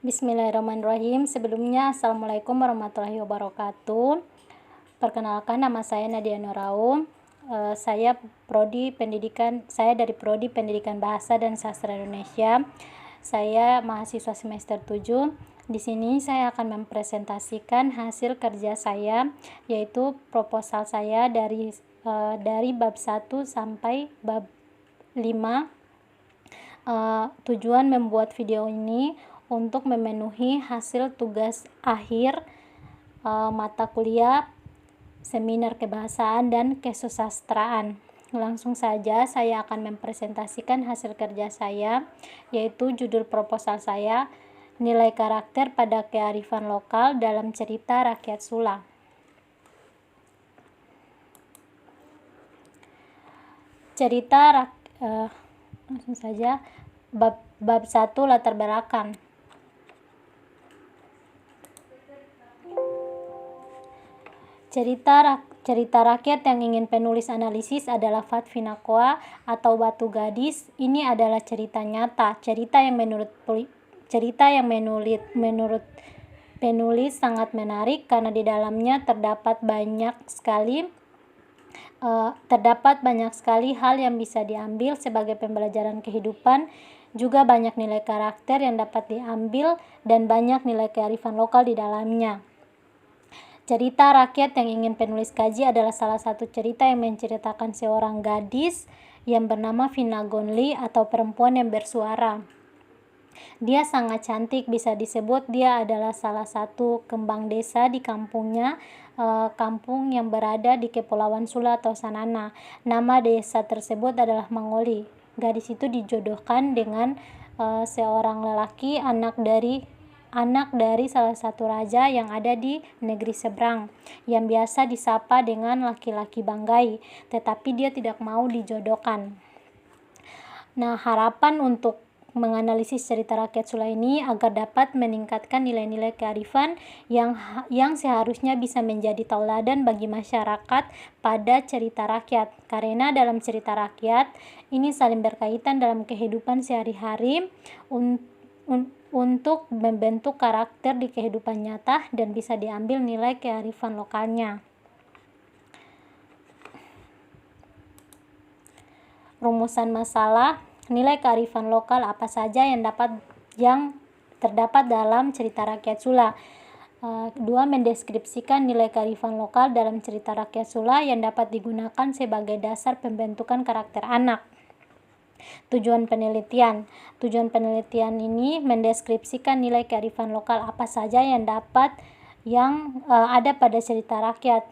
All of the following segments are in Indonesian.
Bismillahirrahmanirrahim. Sebelumnya, Assalamualaikum warahmatullahi wabarakatuh. Perkenalkan, nama saya Nadia Nuraum. Saya dari Prodi Pendidikan Bahasa dan Sastra Indonesia. Saya mahasiswa semester 7. Di sini saya akan mempresentasikan hasil kerja saya, yaitu proposal saya dari bab 1 sampai bab 5. Tujuan membuat video ini untuk memenuhi hasil tugas akhir mata kuliah seminar kebahasaan dan kesusastraan. Langsung saja saya akan mempresentasikan hasil kerja saya, yaitu judul proposal saya, nilai karakter pada kearifan lokal dalam cerita rakyat Sula. Langsung saja, bab 1, latar belakang. Cerita rakyat yang ingin penulis analisis adalah Fatfinakoa atau Batu Gadis. Ini adalah cerita nyata, cerita yang menurut penulis sangat menarik karena di dalamnya terdapat banyak sekali hal yang bisa diambil sebagai pembelajaran kehidupan, juga banyak nilai karakter yang dapat diambil dan banyak nilai kearifan lokal di dalamnya. Cerita rakyat yang ingin penulis kaji adalah salah satu cerita yang menceritakan seorang gadis yang bernama Vina Gonli atau perempuan yang bersuara. Dia sangat cantik, bisa disebut dia adalah salah satu kembang desa di kampungnya, kampung yang berada di Kepulauan Sula atau Sanana. Nama desa tersebut adalah Mangoli. Gadis itu dijodohkan dengan seorang lelaki, anak dari salah satu raja yang ada di negeri seberang, yang biasa disapa dengan laki-laki Banggai, tetapi dia tidak mau dijodohkan. Nah, harapan untuk menganalisis cerita rakyat Sula ini agar dapat meningkatkan nilai-nilai kearifan yang seharusnya bisa menjadi tauladan bagi masyarakat pada cerita rakyat, karena dalam cerita rakyat ini saling berkaitan dalam kehidupan sehari-hari untuk membentuk karakter di kehidupan nyata dan bisa diambil nilai kearifan lokalnya. Rumusan masalah, nilai kearifan lokal apa saja yang terdapat dalam cerita rakyat Sula. 2. Mendeskripsikan nilai kearifan lokal dalam cerita rakyat Sula yang dapat digunakan sebagai dasar pembentukan karakter anak. Tujuan penelitian ini mendeskripsikan nilai kearifan lokal apa saja yang ada pada cerita rakyat.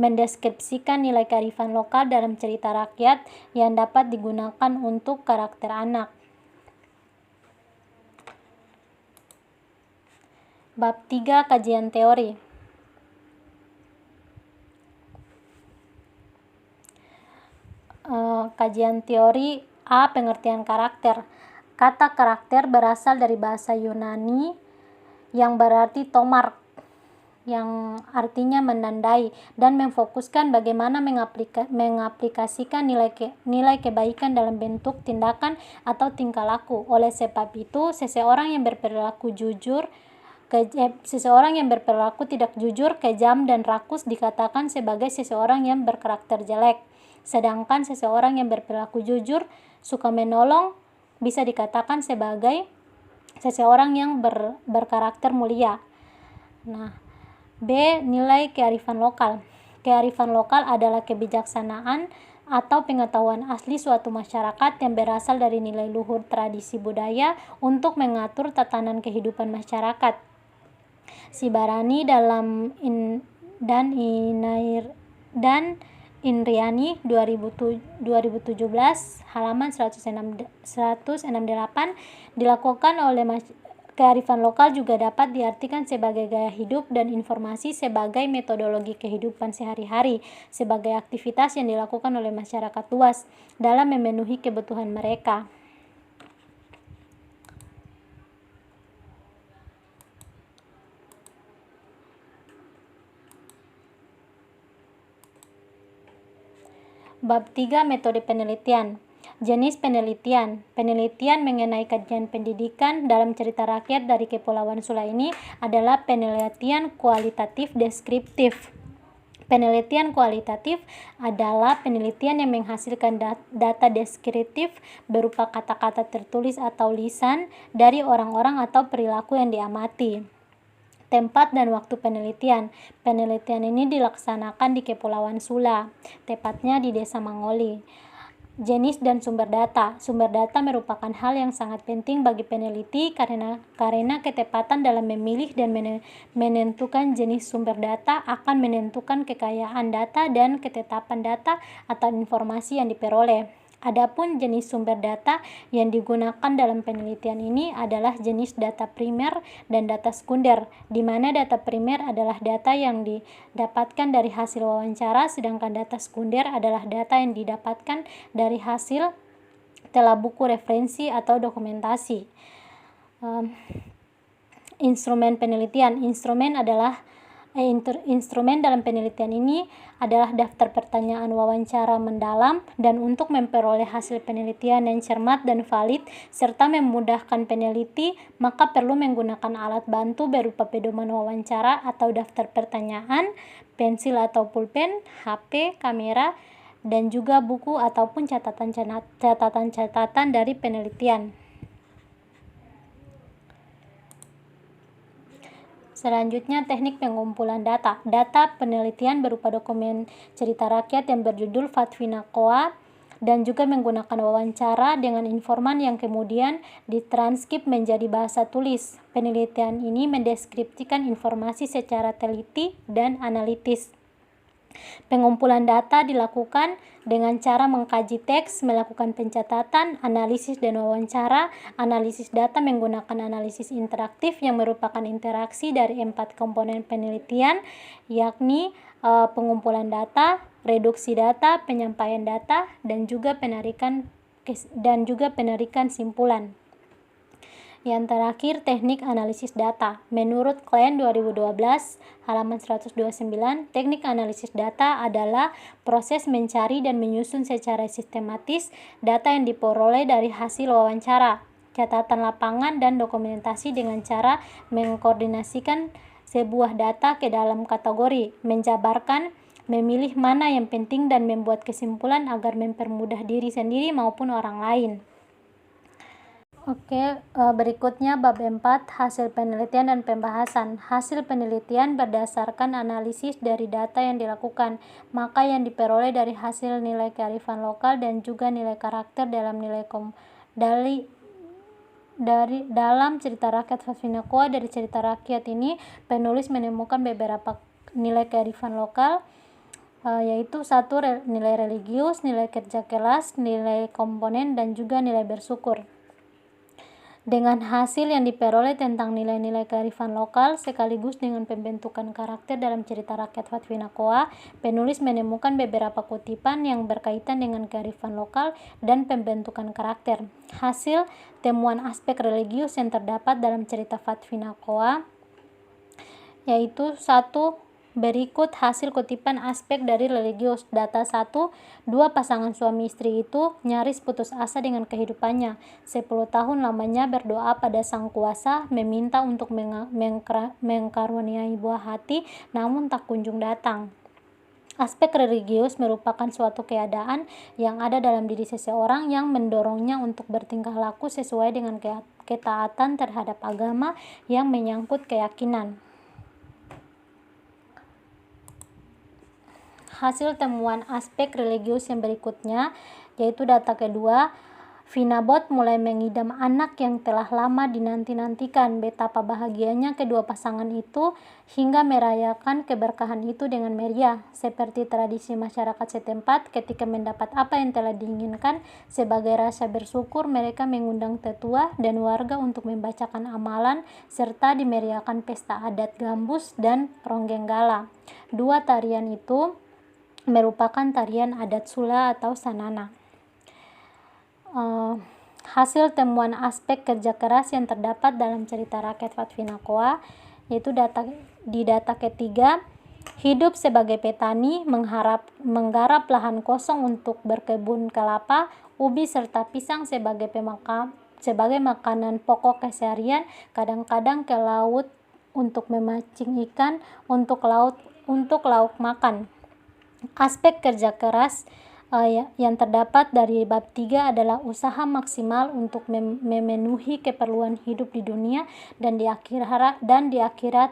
Mendeskripsikan nilai kearifan lokal dalam cerita rakyat yang dapat digunakan untuk karakter anak. Bab 3, kajian teori. Kajian teori A. Pengertian karakter. Kata karakter berasal dari bahasa Yunani yang berarti tomar, yang artinya menandai, dan memfokuskan bagaimana mengaplikasikan nilai kebaikan dalam bentuk tindakan atau tingkah laku. Oleh sebab itu, seseorang yang berperilaku tidak jujur, kejam, dan rakus dikatakan sebagai seseorang yang berkarakter jelek. Sedangkan seseorang yang berperilaku jujur, suka menolong, bisa dikatakan sebagai seseorang yang berkarakter mulia. Nah, B. Nilai kearifan lokal. Kearifan lokal adalah kebijaksanaan atau pengetahuan asli suatu masyarakat yang berasal dari nilai luhur tradisi budaya untuk mengatur tatanan kehidupan masyarakat. Sibarani dan Inriani 2017 halaman 168 dilakukan oleh kearifan lokal juga dapat diartikan sebagai gaya hidup dan informasi sebagai metodologi kehidupan sehari-hari, sebagai aktivitas yang dilakukan oleh masyarakat luas dalam memenuhi kebutuhan mereka. Bab 3, metode penelitian. Jenis penelitian. Penelitian mengenai kajian pendidikan dalam cerita rakyat dari Kepulauan Sula ini adalah penelitian kualitatif deskriptif. Penelitian kualitatif adalah penelitian yang menghasilkan data deskriptif berupa kata-kata tertulis atau lisan dari orang-orang atau perilaku yang diamati. Tempat dan waktu penelitian. Penelitian ini dilaksanakan di Kepulauan Sula, tepatnya di Desa Mangoli. Jenis dan sumber data. Sumber data merupakan hal yang sangat penting bagi peneliti karena ketepatan dalam memilih dan menentukan jenis sumber data akan menentukan kekayaan data dan ketetapan data atau informasi yang diperoleh. Adapun jenis sumber data yang digunakan dalam penelitian ini adalah jenis data primer dan data sekunder, di mana data primer adalah data yang didapatkan dari hasil wawancara, sedangkan data sekunder adalah data yang didapatkan dari hasil telah buku referensi atau dokumentasi. Instrumen penelitian. Instrumen dalam penelitian ini adalah daftar pertanyaan wawancara mendalam, dan untuk memperoleh hasil penelitian yang cermat dan valid serta memudahkan peneliti, maka perlu menggunakan alat bantu berupa pedoman wawancara atau daftar pertanyaan, pensil atau pulpen, HP, kamera, dan juga buku ataupun catatan-catatan dari penelitian. Selanjutnya, teknik pengumpulan data. Data penelitian berupa dokumen cerita rakyat yang berjudul Fatwinakoa dan juga menggunakan wawancara dengan informan yang kemudian ditranskrip menjadi bahasa tulis. Penelitian ini mendeskripsikan informasi secara teliti dan analitis. Pengumpulan data dilakukan dengan cara mengkaji teks, melakukan pencatatan, analisis dan wawancara. Analisis data menggunakan analisis interaktif yang merupakan interaksi dari 4 komponen penelitian, yakni pengumpulan data, reduksi data, penyampaian data, dan juga penarikan simpulan. Yang terakhir, teknik analisis data. Menurut Klein 2012, halaman 129, teknik analisis data adalah proses mencari dan menyusun secara sistematis data yang diperoleh dari hasil wawancara, catatan lapangan, dan dokumentasi dengan cara mengkoordinasikan sebuah data ke dalam kategori, menjabarkan, memilih mana yang penting, dan membuat kesimpulan agar mempermudah diri sendiri maupun orang lain. Berikutnya bab 4, hasil penelitian dan pembahasan. Hasil penelitian berdasarkan analisis dari data yang dilakukan, maka yang diperoleh dari hasil nilai kearifan lokal dan juga nilai karakter dalam dalam cerita rakyat Fatwinakoa. Dari cerita rakyat ini, penulis menemukan beberapa nilai kearifan lokal, yaitu 1 nilai religius, nilai kerja kelas, nilai komponen, dan juga nilai bersyukur. Dengan hasil yang diperoleh tentang nilai-nilai kearifan lokal sekaligus dengan pembentukan karakter dalam cerita rakyat Fatwinakoa, penulis menemukan beberapa kutipan yang berkaitan dengan kearifan lokal dan pembentukan karakter. Hasil temuan aspek religius yang terdapat dalam cerita Fatwinakoa yaitu 1. Berikut hasil kutipan aspek dari religius. Data 1. 2 pasangan suami istri itu nyaris putus asa dengan kehidupannya. 10 tahun lamanya berdoa pada Sang Kuasa, meminta untuk mengkaruniai buah hati, namun tak kunjung datang. Aspek religius merupakan suatu keadaan yang ada dalam diri seseorang yang mendorongnya untuk bertingkah laku sesuai dengan ketaatan terhadap agama yang menyangkut keyakinan. Hasil temuan aspek religius yang berikutnya yaitu data kedua, Finabot mulai mengidam anak yang telah lama dinanti-nantikan. Betapa bahagianya kedua pasangan itu hingga merayakan keberkahan itu dengan meriah. Seperti tradisi masyarakat setempat, ketika mendapat apa yang telah diinginkan, sebagai rasa bersyukur mereka mengundang tetua dan warga untuk membacakan amalan serta dimeriahkan pesta adat gambus dan ronggeng-gala. 2 tarian itu merupakan tarian adat Sula atau Sanana. Hasil temuan aspek kerja keras yang terdapat dalam cerita rakyat Fatwinakoa yaitu di data ketiga, hidup sebagai petani, menggarap lahan kosong untuk berkebun kelapa, ubi serta pisang sebagai makanan pokok keseharian, kadang-kadang ke laut untuk memancing ikan, untuk lauk makan. Aspek kerja keras yang terdapat dari bab 3 adalah usaha maksimal untuk memenuhi keperluan hidup di dunia dan di akhirat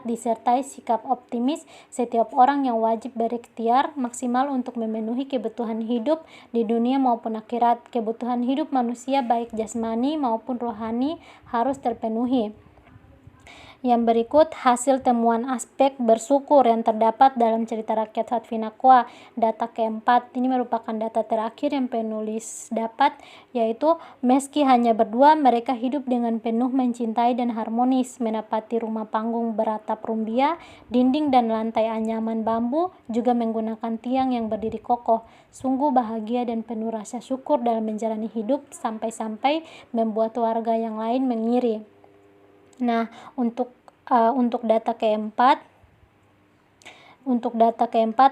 disertai sikap optimis setiap orang yang wajib berikhtiar maksimal untuk memenuhi kebutuhan hidup di dunia maupun akhirat. Kebutuhan hidup manusia baik jasmani maupun rohani harus terpenuhi. Yang berikut hasil temuan aspek bersyukur yang terdapat dalam cerita rakyat Fatfinaqwa. Data keempat, ini merupakan data terakhir yang penulis dapat, yaitu meski hanya berdua, mereka hidup dengan penuh mencintai dan harmonis, menepati rumah panggung beratap rumbia, dinding dan lantai anyaman bambu, juga menggunakan tiang yang berdiri kokoh. Sungguh bahagia dan penuh rasa syukur dalam menjalani hidup, sampai-sampai membuat warga yang lain mengiri. Nah, untuk data keempat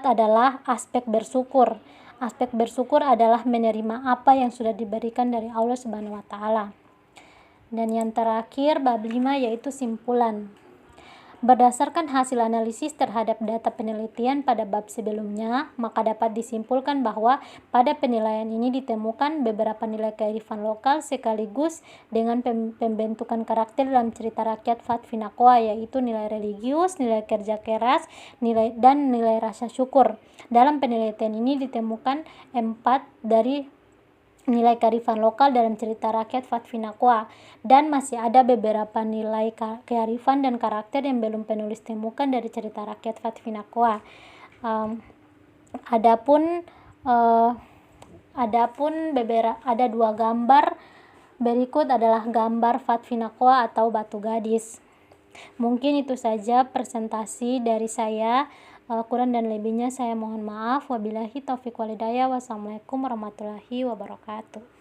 adalah aspek bersyukur. Aspek bersyukur adalah menerima apa yang sudah diberikan dari Allah Subhanahu wa taala. Dan yang terakhir bab 5 yaitu simpulan. Berdasarkan hasil analisis terhadap data penelitian pada bab sebelumnya, maka dapat disimpulkan bahwa pada penilaian ini ditemukan beberapa nilai kearifan lokal sekaligus dengan pembentukan karakter dalam cerita rakyat Fatfinaqwa, yaitu nilai religius, nilai kerja keras, nilai rasa syukur. Dalam penelitian ini ditemukan 4 dari nilai kearifan lokal dalam cerita rakyat Fatfinaqwa, dan masih ada beberapa nilai kearifan dan karakter yang belum penulis temukan dari cerita rakyat Fatfinaqwa. Ada 2 gambar berikut adalah gambar Fatfinaqwa atau batu gadis. Mungkin itu saja presentasi dari saya. Kurang dan lebihnya saya mohon maaf. Wabillahi taufiq walhidayah. Wassalamualaikum warahmatullahi wabarakatuh.